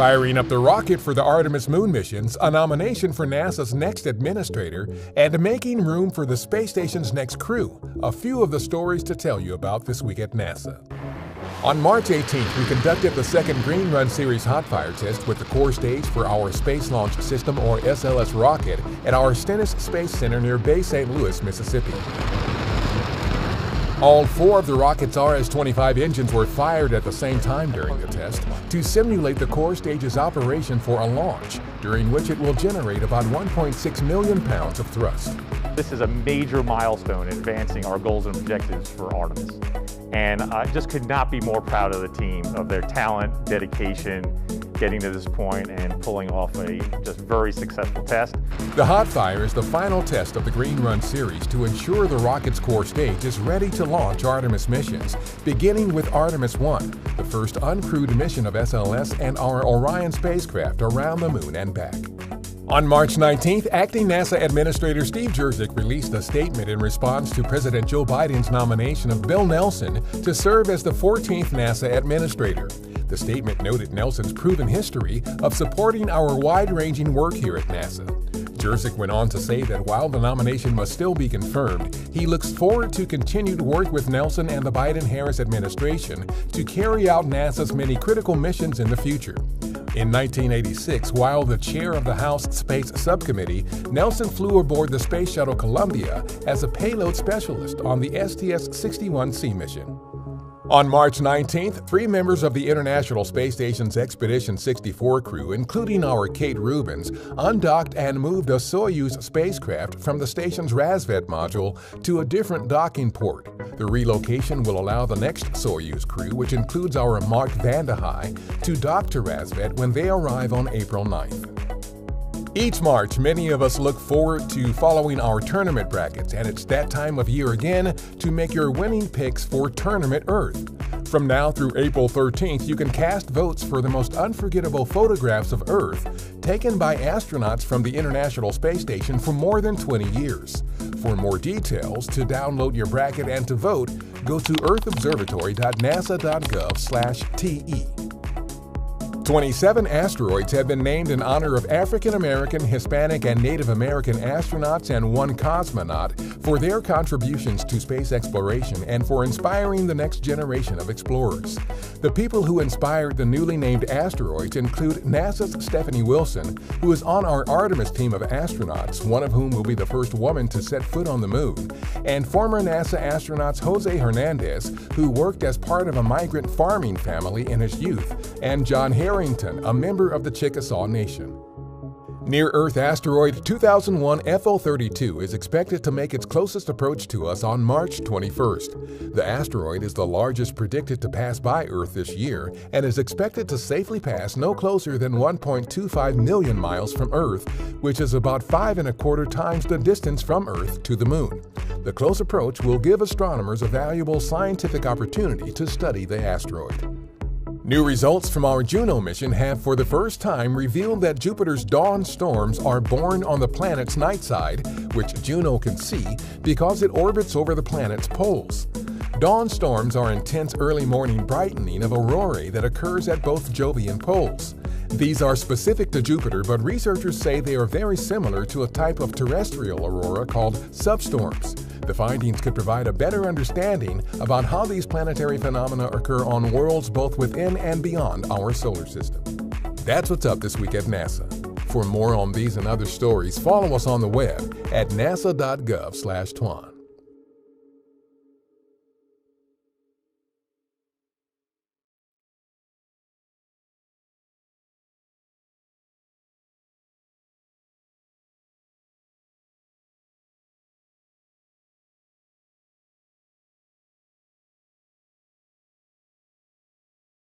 Firing up the rocket for the Artemis moon missions, a nomination for NASA's next administrator, and making room for the space station's next crew. A few of the stories to tell you about this week at NASA. On March 18th, we conducted the second Green Run Series hot fire test with the core stage for our Space Launch System, or SLS rocket, at our Stennis Space Center near Bay St. Louis, Mississippi. All four of the rocket's RS-25 engines were fired at the same time during the test to simulate the core stage's operation for a launch, during which it will generate about 1.6 million pounds of thrust. This is a major milestone in advancing our goals and objectives for Artemis. And I just could not be more proud of the team, of their talent, dedication, getting to this point and pulling off a just very successful test. The hot fire is the final test of the Green Run series to ensure the rocket's core stage is ready to launch Artemis missions, beginning with Artemis 1, the first uncrewed mission of SLS and our Orion spacecraft around the moon and back. On March 19th, Acting NASA Administrator Steve Jurczyk released a statement in response to President Joe Biden's nomination of Bill Nelson to serve as the 14th NASA Administrator. The statement noted Nelson's proven history of supporting our wide-ranging work here at NASA. Jurczyk went on to say that while the nomination must still be confirmed, he looks forward to continued work with Nelson and the Biden-Harris administration to carry out NASA's many critical missions in the future. In 1986, while the chair of the House Space Subcommittee, Nelson flew aboard the Space Shuttle Columbia as a payload specialist on the STS-61C mission. On March 19th, 3 members of the International Space Station's Expedition 64 crew, including our Kate Rubins, undocked and moved a Soyuz spacecraft from the station's Razvet module to a different docking port. The relocation will allow the next Soyuz crew, which includes our Mark Vande Hei, to dock to Razvet when they arrive on April 9th. Each March, many of us look forward to following our tournament brackets, and it's that time of year again to make your winning picks for Tournament Earth. From now through April 13th, you can cast votes for the most unforgettable photographs of Earth taken by astronauts from the International Space Station for more than 20 years. For more details, to download your bracket and to vote, go to earthobservatory.nasa.gov/TE. 27 asteroids have been named in honor of African American, Hispanic, and Native American astronauts and 1 cosmonaut for their contributions to space exploration and for inspiring the next generation of explorers. The people who inspired the newly named asteroids include NASA's Stephanie Wilson, who is on our Artemis team of astronauts, one of whom will be the first woman to set foot on the moon, and former NASA astronauts Jose Hernandez, who worked as part of a migrant farming family in his youth, and John Harrington, a member of the Chickasaw Nation. Near-Earth asteroid 2001 FO32 is expected to make its closest approach to us on March 21st. The asteroid is the largest predicted to pass by Earth this year and is expected to safely pass no closer than 1.25 million miles from Earth, which is about 5¼ times the distance from Earth to the Moon. The close approach will give astronomers a valuable scientific opportunity to study the asteroid. New results from our Juno mission have for the first time revealed that Jupiter's dawn storms are born on the planet's night side, which Juno can see because it orbits over the planet's poles. Dawn storms are intense early morning brightening of aurorae that occurs at both Jovian poles. These are specific to Jupiter, but researchers say they are very similar to a type of terrestrial aurora called substorms. The findings could provide a better understanding about how these planetary phenomena occur on worlds both within and beyond our solar system. That's what's up this week at NASA. For more on these and other stories, follow us on the web at nasa.gov/twan.